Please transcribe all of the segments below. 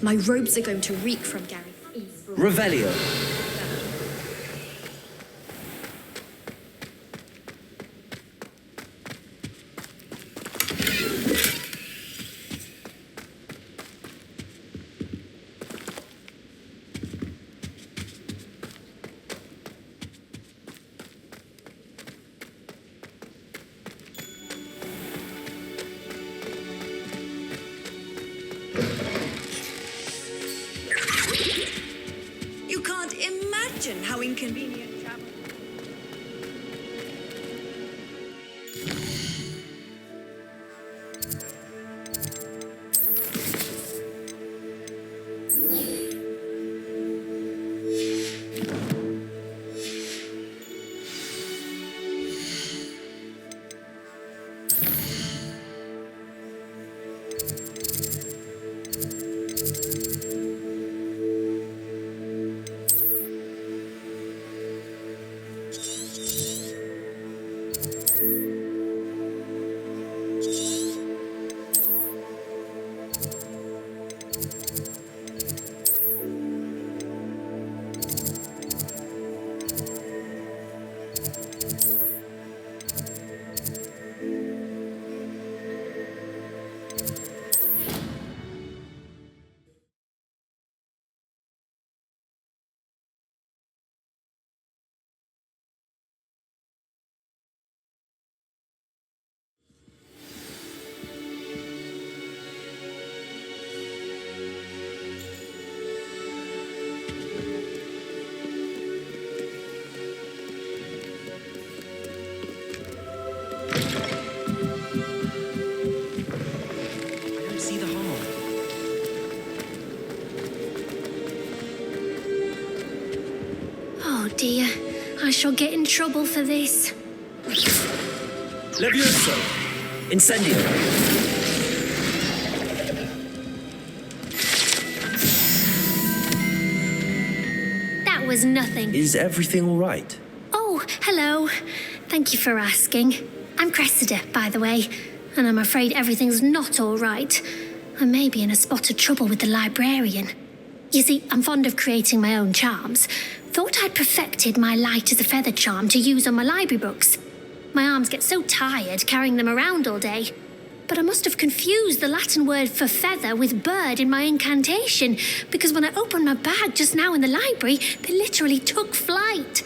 My robes are going to reek from Gary. Revelio. You can't imagine how inconvenient travel. Oh dear, I shall get in trouble for this. Levioso. Incendio. That was nothing. Is everything all right? Oh, hello. Thank you for asking. I'm Cressida, by the way, and I'm afraid everything's not all right. I may be in a spot of trouble with the librarian. You see, I'm fond of creating my own charms. Thought I'd perfected my light as a feather charm to use on my library books. My arms get so tired carrying them around all day. But I must have confused the Latin word for feather with bird in my incantation, because when I opened my bag just now in the library, they literally took flight.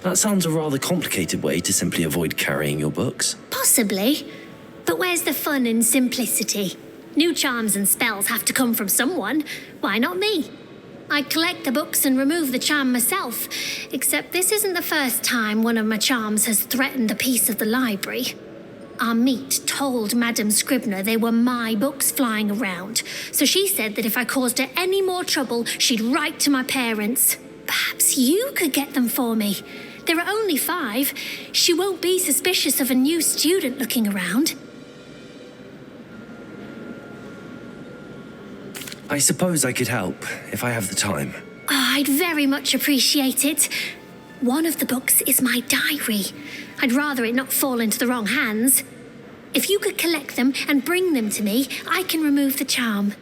That sounds a rather complicated way to simply avoid carrying your books. Possibly. But where's the fun in simplicity? New charms and spells have to come from someone. Why not me? I collect the books and remove the charm myself, except this isn't the first time one of my charms has threatened a piece of the library. Our meet told Madame Scribner they were my books flying around, so she said that if I caused her any more trouble, she'd write to my parents. Perhaps you could get them for me. There are only 5. She won't be suspicious of a new student looking around. I suppose I could help, if I have the time. Oh, I'd very much appreciate it. One of the books is my diary. I'd rather it not fall into the wrong hands. If you could collect them and bring them to me, I can remove the charm.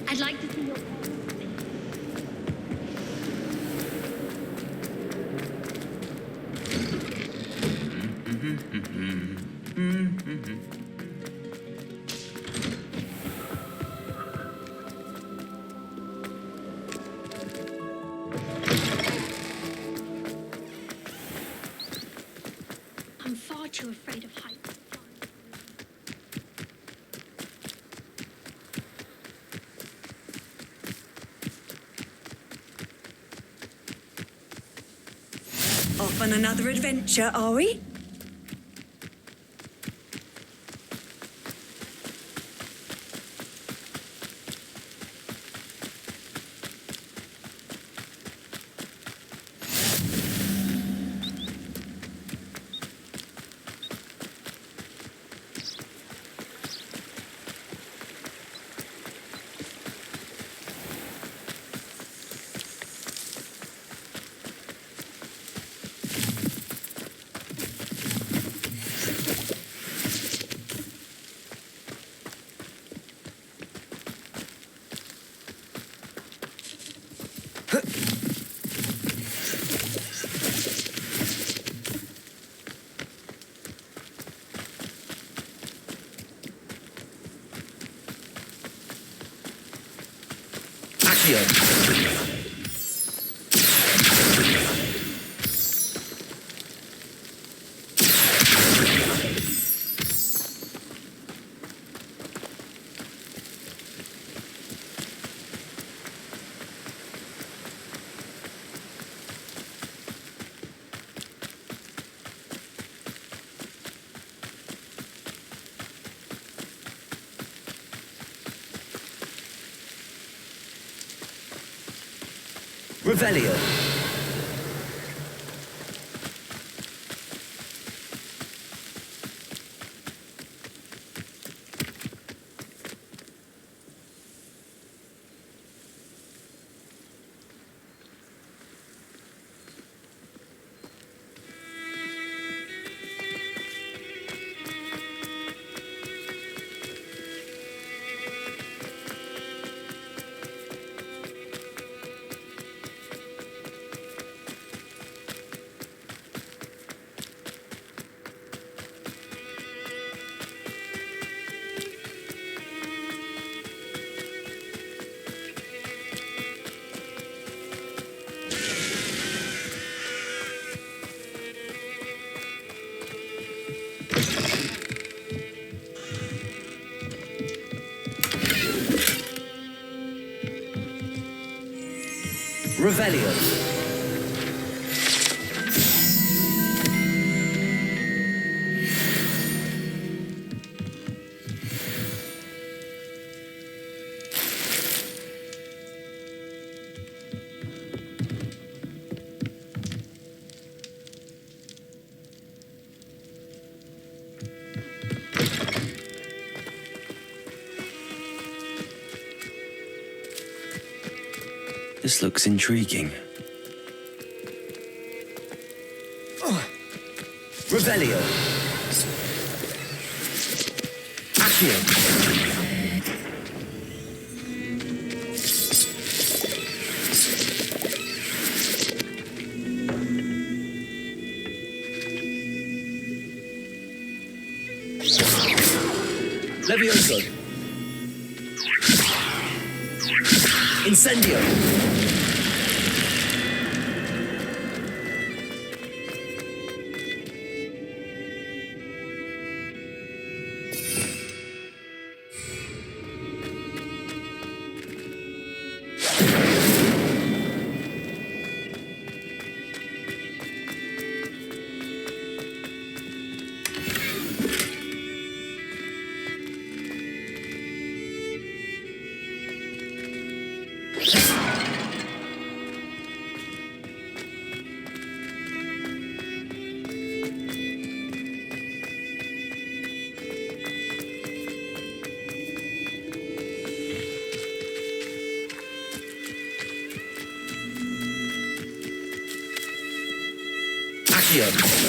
I'd like to see your I'm far too afraid of heights. off on another adventure, are we? Revelio. Revelio. This looks intriguing. Revelio. Accio. Levioso. Incendio. Accio.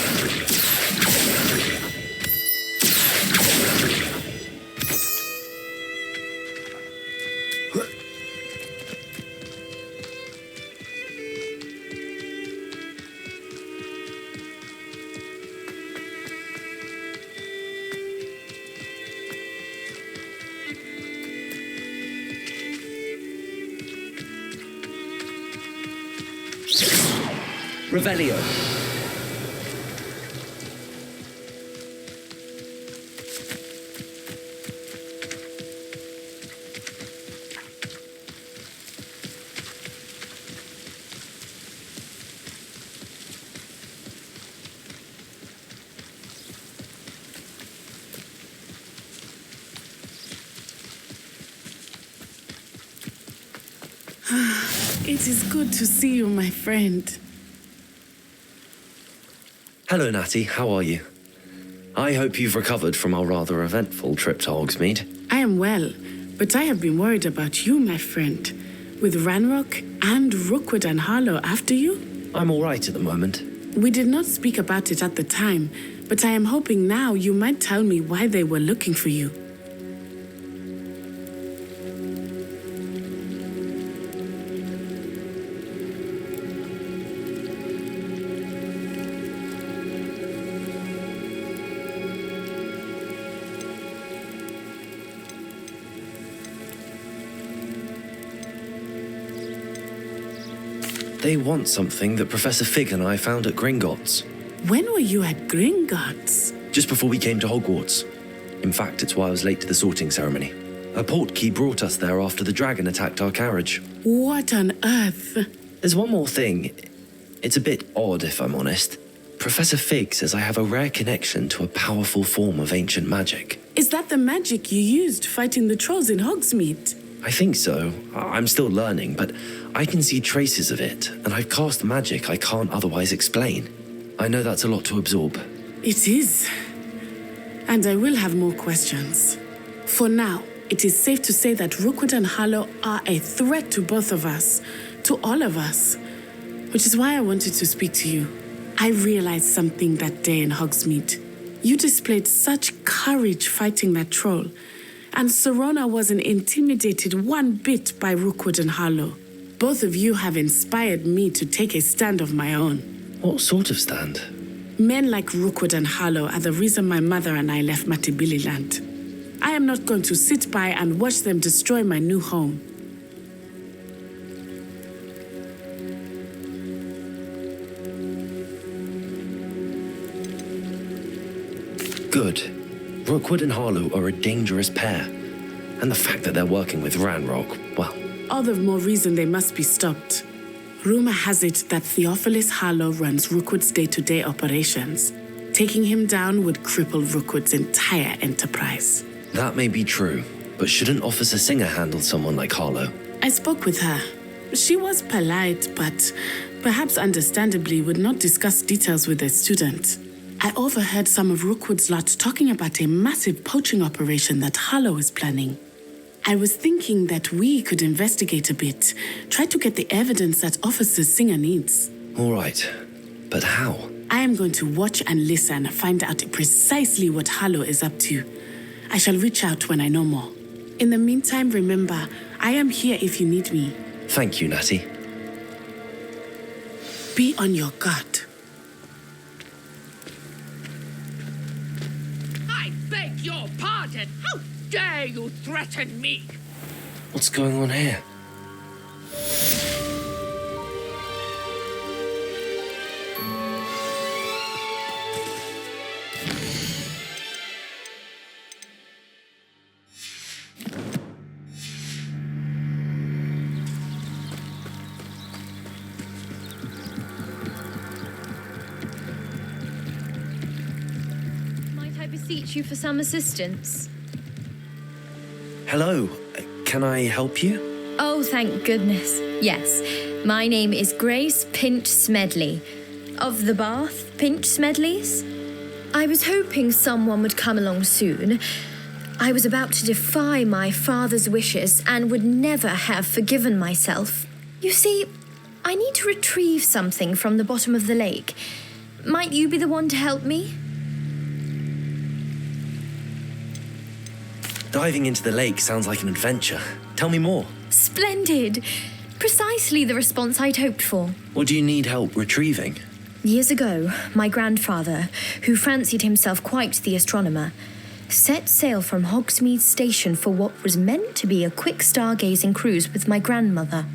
Revelio. It is good to see you, my friend. Hello, Natty. How are you? I hope you've recovered from our rather eventful trip to Hogsmeade. I am well, but I have been worried about you, my friend. With Ranrock and Rookwood and Harlow after you? I'm all right at the moment. We did not speak about it at the time, but I am hoping now you might tell me why they were looking for you. They want something that Professor Fig and I found at Gringotts. When were you at Gringotts? Just before we came to Hogwarts. In fact, it's why I was late to the sorting ceremony. A portkey brought us there after the dragon attacked our carriage. What on earth? There's one more thing. It's a bit odd, if I'm honest. Professor Fig says I have a rare connection to a powerful form of ancient magic. Is that the magic you used fighting the trolls in Hogsmeade? I think so. I'm still learning, but I can see traces of it, and I've cast magic I can't otherwise explain. I know that's a lot to absorb. It is. And I will have more questions. For now, it is safe to say that Rookwood and Harlow are a threat to both of us, to all of us, which is why I wanted to speak to you. I realized something that day in Hogsmeade. You displayed such courage fighting that troll, and Serona wasn't intimidated one bit by Rookwood and Harlow. Both of you have inspired me to take a stand of my own. What sort of stand? Men like Rookwood and Harlow are the reason my mother and I left Matabeleland. I am not going to sit by and watch them destroy my new home. Good. Rookwood and Harlow are a dangerous pair. And the fact that they're working with Ranrock, well... All the more reason they must be stopped. Rumor has it that Theophilus Harlow runs Rookwood's day-to-day operations. Taking him down would cripple Rookwood's entire enterprise. That may be true, but shouldn't Officer Singer handle someone like Harlow? I spoke with her. She was polite, but perhaps understandably would not discuss details with a student. I overheard some of Rookwood's lot talking about a massive poaching operation that Harlow is planning. I was thinking that we could investigate a bit, try to get the evidence that Officer Singer needs. All right, but how? I am going to watch and listen, find out precisely what Harlow is up to. I shall reach out when I know more. In the meantime, remember, I am here if you need me. Thank you, Natty. Be on your guard. I beg your pardon! How dare you threaten me? What's going on here? Might I beseech you for some assistance? Hello, can I help you? Oh, thank goodness. Yes, my name is Grace Pinch Smedley, of the Bath Pinch Smedleys. I was hoping someone would come along soon. I was about to defy my father's wishes and would never have forgiven myself. You see, I need to retrieve something from the bottom of the lake. Might you be the one to help me? Diving into the lake sounds like an adventure. Tell me more. Splendid! Precisely the response I'd hoped for. What do you need help retrieving? Years ago, my grandfather, who fancied himself quite the astronomer, set sail from Hogsmeade Station for what was meant to be a quick stargazing cruise with my grandmother.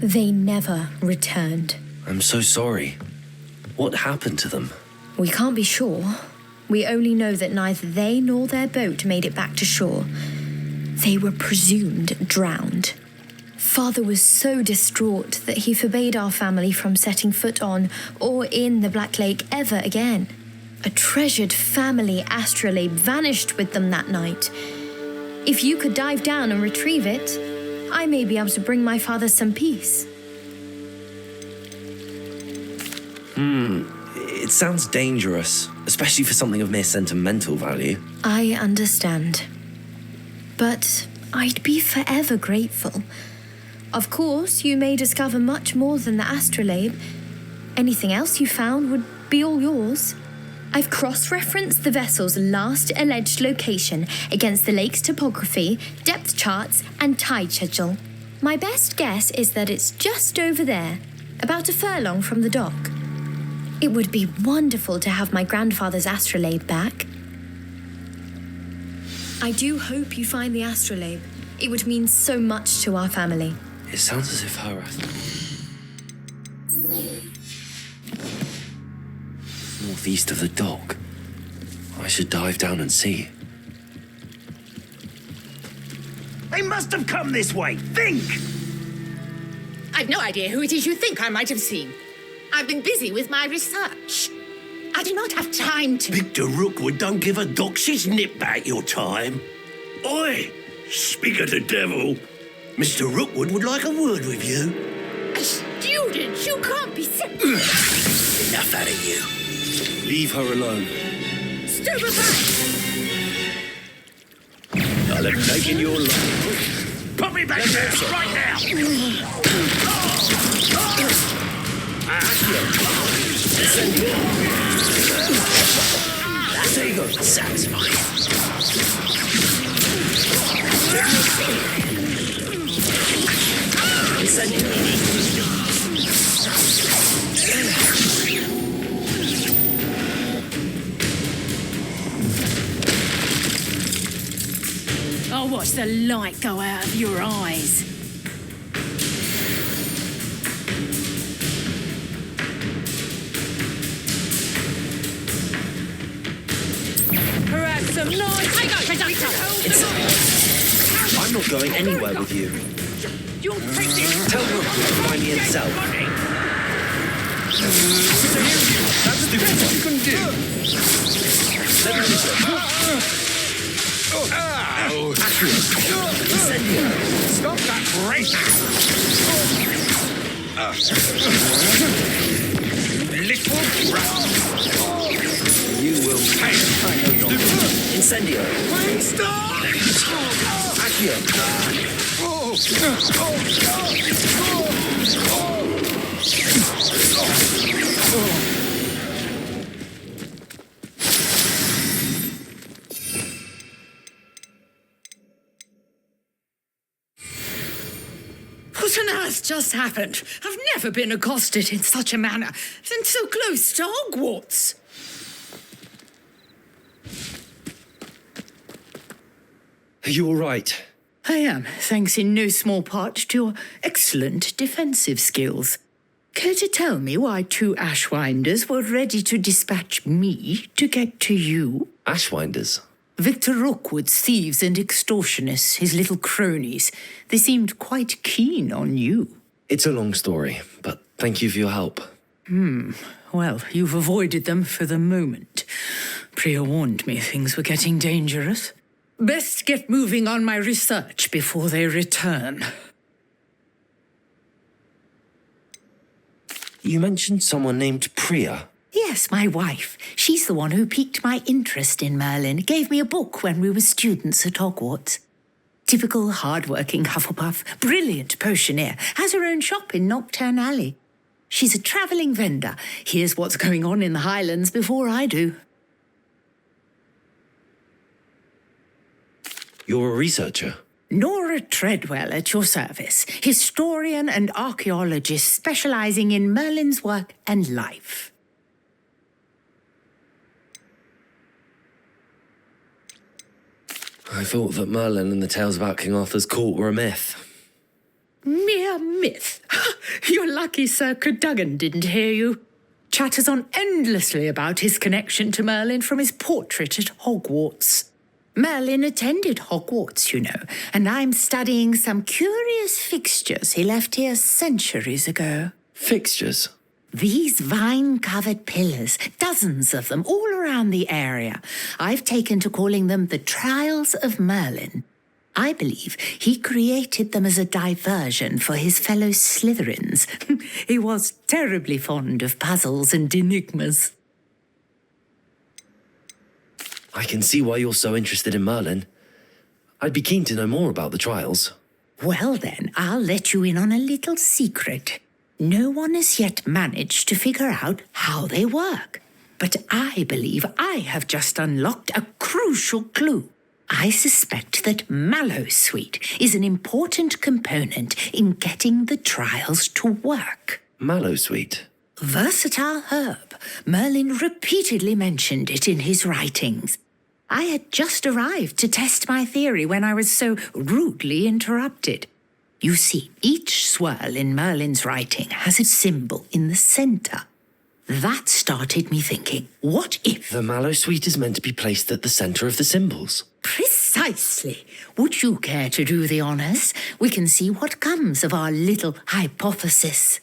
They never returned. I'm so sorry. What happened to them? We can't be sure. We only know that neither they nor their boat made it back to shore. They were presumed drowned. Father was so distraught that he forbade our family from setting foot on or in the Black Lake ever again. A treasured family astrolabe vanished with them that night. If you could dive down and retrieve it, I may be able to bring my father some peace. It sounds dangerous, especially for something of mere sentimental value. I understand. But I'd be forever grateful. Of course, you may discover much more than the astrolabe. Anything else you found would be all yours. I've cross-referenced the vessel's last alleged location against the lake's topography, depth charts, and tide schedule. My best guess is that it's just over there, about a furlong from the dock. It would be wonderful to have my grandfather's astrolabe back. I do hope you find the astrolabe. It would mean so much to our family. It sounds as if her... Northeast of the dock. I should dive down and see. They must have come this way. Think! I've no idea who it is you think I might have seen. I've been busy with my research. I do not have time to... Victor Rookwood don't give a doxy's nip back your time. Oi! Speak of the devil. Mr. Rookwood would like a word with you. A student? You can't be sick. Enough out of you. Leave her alone. Stupefy! I'll have taken your life. Put me back there, right now! There you go, satisfying. I'll watch the light go out of your eyes. Perhaps some nice... I got conductor! I'm not going anywhere with you. You'll take this! Tell her to find me himself. That's the best you can do. Stop that race! Little rat! You will pay. I know you're Incendio. Stop! Accio. What on earth just happened? I've never been accosted in such a manner, and so close to Hogwarts. Are you all right? I am, thanks in no small part to your excellent defensive skills. Care to tell me why two Ashwinders were ready to dispatch me to get to you? Ashwinders? Victor Rookwood's thieves and extortionists, his little cronies. They seemed quite keen on you. It's a long story, but thank you for your help. Well, you've avoided them for the moment. Priya warned me things were getting dangerous. Best get moving on my research before they return. You mentioned someone named Priya. Yes, my wife. She's the one who piqued my interest in Merlin. Gave me a book when we were students at Hogwarts. Typical hard-working Hufflepuff, brilliant potioneer, has her own shop in Knockturn Alley. She's a travelling vendor. Hears what's going on in the Highlands before I do. You're a researcher? Nora Treadwell at your service, historian and archaeologist specialising in Merlin's work and life. I thought that Merlin and the tales about King Arthur's court were a myth. Mere myth. You're lucky Sir Cadogan didn't hear you. Chatters on endlessly about his connection to Merlin from his portrait at Hogwarts. Merlin attended Hogwarts, you know, and I'm studying some curious fixtures he left here centuries ago. Fixtures? These vine-covered pillars, dozens of them all around the area. I've taken to calling them the Trials of Merlin. I believe he created them as a diversion for his fellow Slytherins. He was terribly fond of puzzles and enigmas. I can see why you're so interested in Merlin. I'd be keen to know more about the trials. Well then, I'll let you in on a little secret. No one has yet managed to figure out how they work. But I believe I have just unlocked a crucial clue. I suspect that Mallowsweet is an important component in getting the trials to work. Mallowsweet? Versatile herb. Merlin repeatedly mentioned it in his writings. I had just arrived to test my theory when I was so rudely interrupted. You see, each swirl in Merlin's writing has a symbol in the centre. That started me thinking, what if... The Mallowsweet is meant to be placed at the centre of the symbols. Precisely. Would you care to do the honours? We can see what comes of our little hypothesis.